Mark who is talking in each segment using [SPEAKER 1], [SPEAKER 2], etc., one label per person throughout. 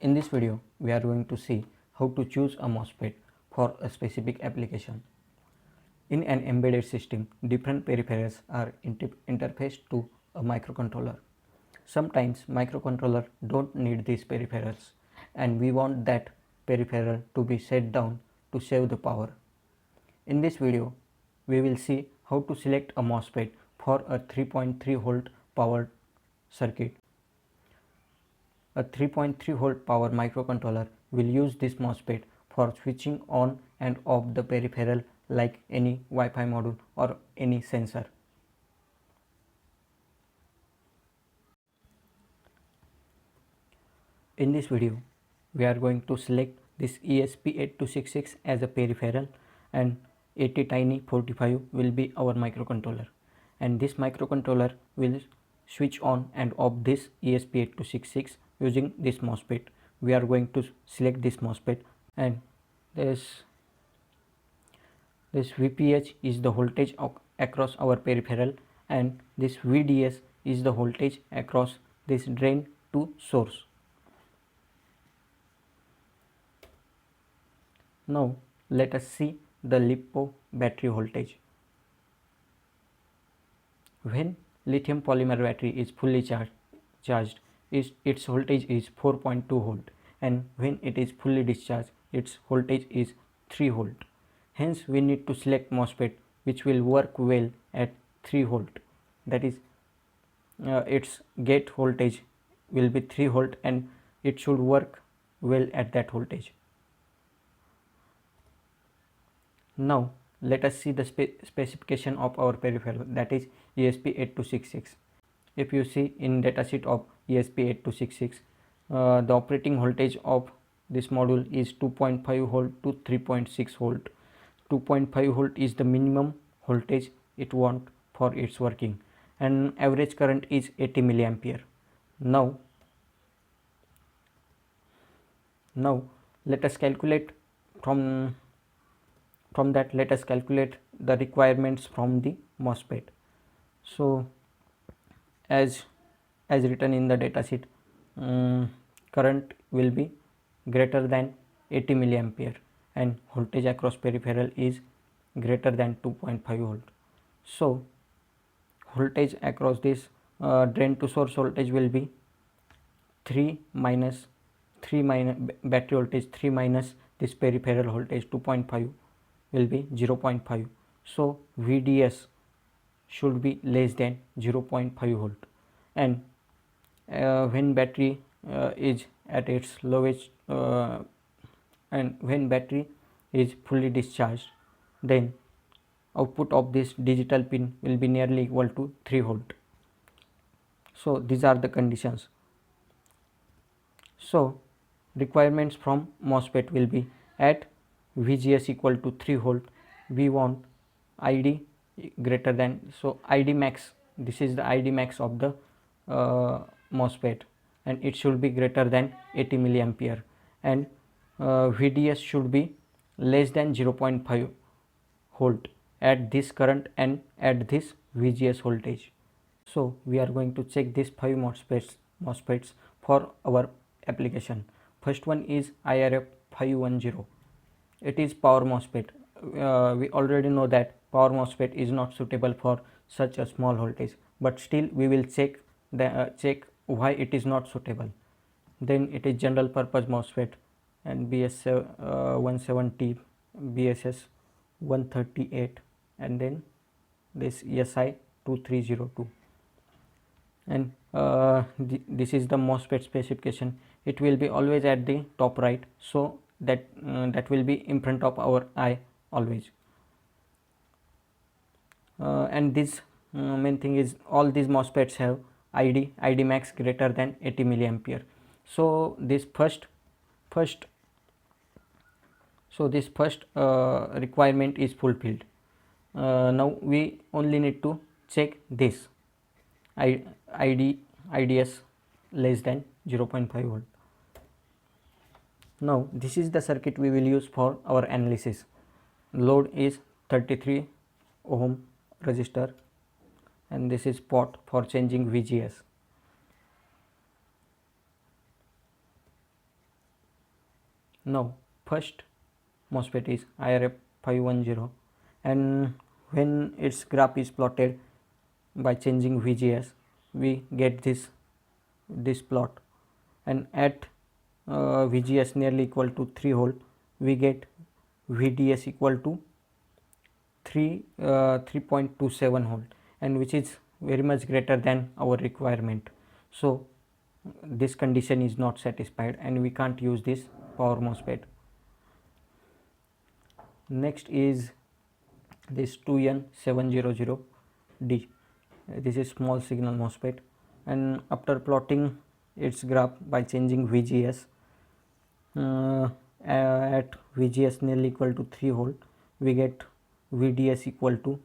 [SPEAKER 1] In this video, we are going to see how to choose a MOSFET for a specific application. In an embedded system, different peripherals are interfaced to a microcontroller. Sometimes microcontroller don't need these peripherals and we want that peripheral to be set down to save the power. In this video, we will see how to select a MOSFET for a 3.3 volt powered circuit. A 3.3 volt power microcontroller will use this MOSFET for switching on and off the peripheral like any Wi-Fi module or any sensor. In this video, we are going to select this ESP8266 as a peripheral and ATtiny45 will be our microcontroller, and this microcontroller will switch on and off this ESP8266 using this MOSFET. We are going to select this MOSFET, and this VPH is the voltage across our peripheral, and this VDS is the voltage across this drain to source. Now let us see the LiPo battery voltage. When lithium polymer battery is fully charged, its voltage is 4.2 volt, and when it is fully discharged, its voltage is 3 volt. Hence we need to select MOSFET which will work well at 3 volt. That is, its gate voltage will be 3 volt and it should work well at that voltage. Now let us see the specification of our peripheral, that is ESP8266. If you see in datasheet of ESP8266, the operating voltage of this module is 2.5 volt to 3.6 volt. 2.5 volt is the minimum voltage it want for its working, and average current is 80 milliampere. Now let us calculate from that, let us calculate the requirements from the MOSFET. So as written in the datasheet, current will be greater than 80 milliampere and voltage across peripheral is greater than 2.5 volt. So voltage across this drain to source voltage will be 3 minus battery voltage 3 minus this peripheral voltage 2.5 will be 0.5. So VDS should be less than 0.5 volt, and when battery is at its lowest and when battery is fully discharged, then output of this digital pin will be nearly equal to 3 volt. So these are the conditions. So requirements from MOSFET will be at VGS equal to 3 volt, we want ID greater than, so ID max, this is the ID max of the MOSFET, and it should be greater than 80 milliampere, and VDS should be less than 0.5 volt at this current and at this VGS voltage. So we are going to check these 5 MOSFETs for our application. First one is IRF 510. It is power MOSFET. We already know that power MOSFET is not suitable for such a small voltage, but still we will check why it is not suitable. Then it is general purpose MOSFET and BS 170, BSS 138, and then this SI 2302, and this is the MOSFET specification. It will be always at the top right, so that will be in front of our eye always. And this main thing is all these MOSFETs have ID max greater than 80 milliampere. So this first requirement is fulfilled. Now we only need to check this IDS less than 0.5 volt. Now this is the circuit we will use for our analysis. Load is 33 ohm resistor, and this is pot for changing VGS. Now first MOSFET is IRF510, and when its graph is plotted by changing VGS, we get this plot, and at VGS nearly equal to 3 volt, we get VDS equal to 3.27 volt, and which is very much greater than our requirement. So this condition is not satisfied and we can't use this power MOSFET. Next is this 2N700D. This is small signal MOSFET, and after plotting its graph by changing VGS, at VGS nearly equal to 3 volt, we get VDS equal to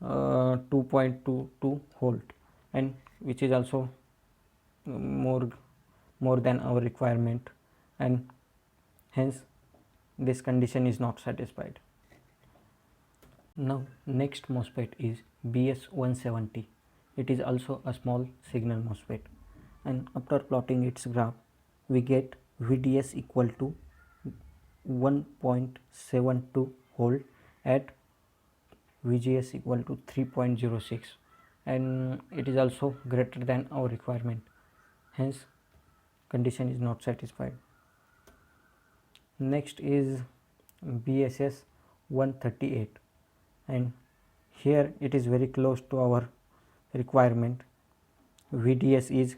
[SPEAKER 1] 2.22 volt, and which is also more than our requirement, and hence this condition is not satisfied. Now next MOSFET is BS170. It is also a small signal MOSFET, and after plotting its graph, we get VDS equal to 1.72 volt at VGS equal to 3.06, and it is also greater than our requirement, hence condition is not satisfied. Next is BSS 138, and here it is very close to our requirement. VDS is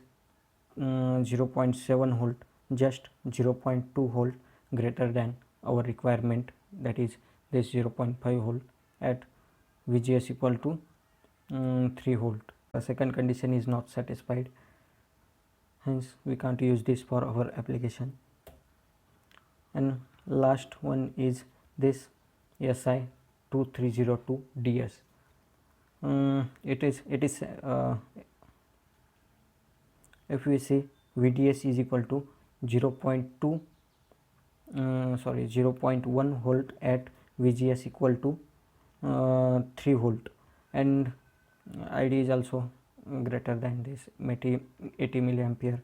[SPEAKER 1] 0.7 volt, just 0.2 volt greater than our requirement, that is this 0.5 volt at VGS equal to 3 volt. The second condition is not satisfied, hence we can't use this for our application. And last one is this SI2302DS. It is if we see VDS is equal to 0.1 volt at VGS equal to 3 volt, and ID is also greater than this 80 milliampere,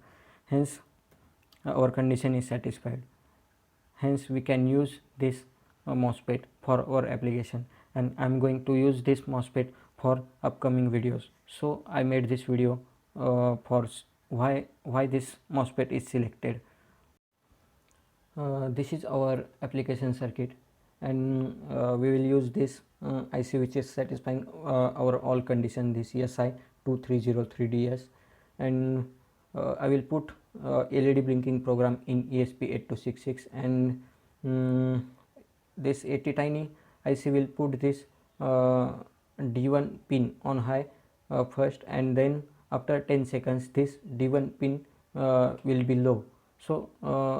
[SPEAKER 1] hence our condition is satisfied, hence we can use this MOSFET for our application, and I am going to use this MOSFET for upcoming videos. So I made this video for why this MOSFET is selected. This is our application circuit, and we will use this IC which is satisfying our all condition, this SI2303DS, and I will put LED blinking program in ESP8266, and this ATtiny IC will put this D1 pin on high first, and then after 10 seconds this D1 pin will be low. So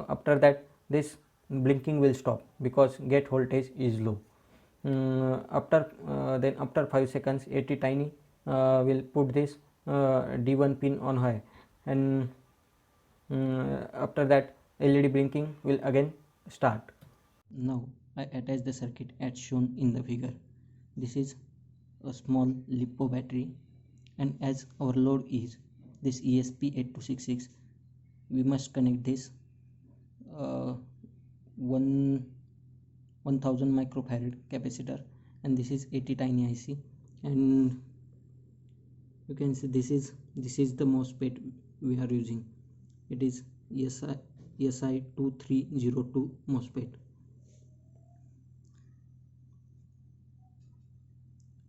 [SPEAKER 1] after that this blinking will stop because gate voltage is low. After 5 seconds ATtiny will put this D1 pin on high, and after that LED blinking will again start. Now I attach the circuit as shown in the figure. This is a small LiPo battery, and as our load is this ESP8266, we must connect this 1000 microfarad capacitor, and this is ATtiny IC, and you can see this is the MOSFET we are using. It is SI2302 MOSFET.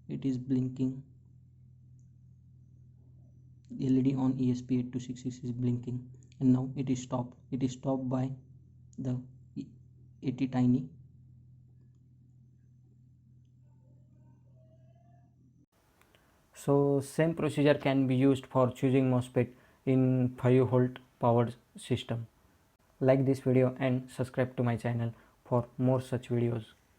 [SPEAKER 1] It is blinking. LED on ESP8266 is blinking, and now it is stopped. It is stopped by the ATtiny. So same procedure can be used for choosing MOSFET in 5 volt power system. Like this video and subscribe to my channel for more such videos.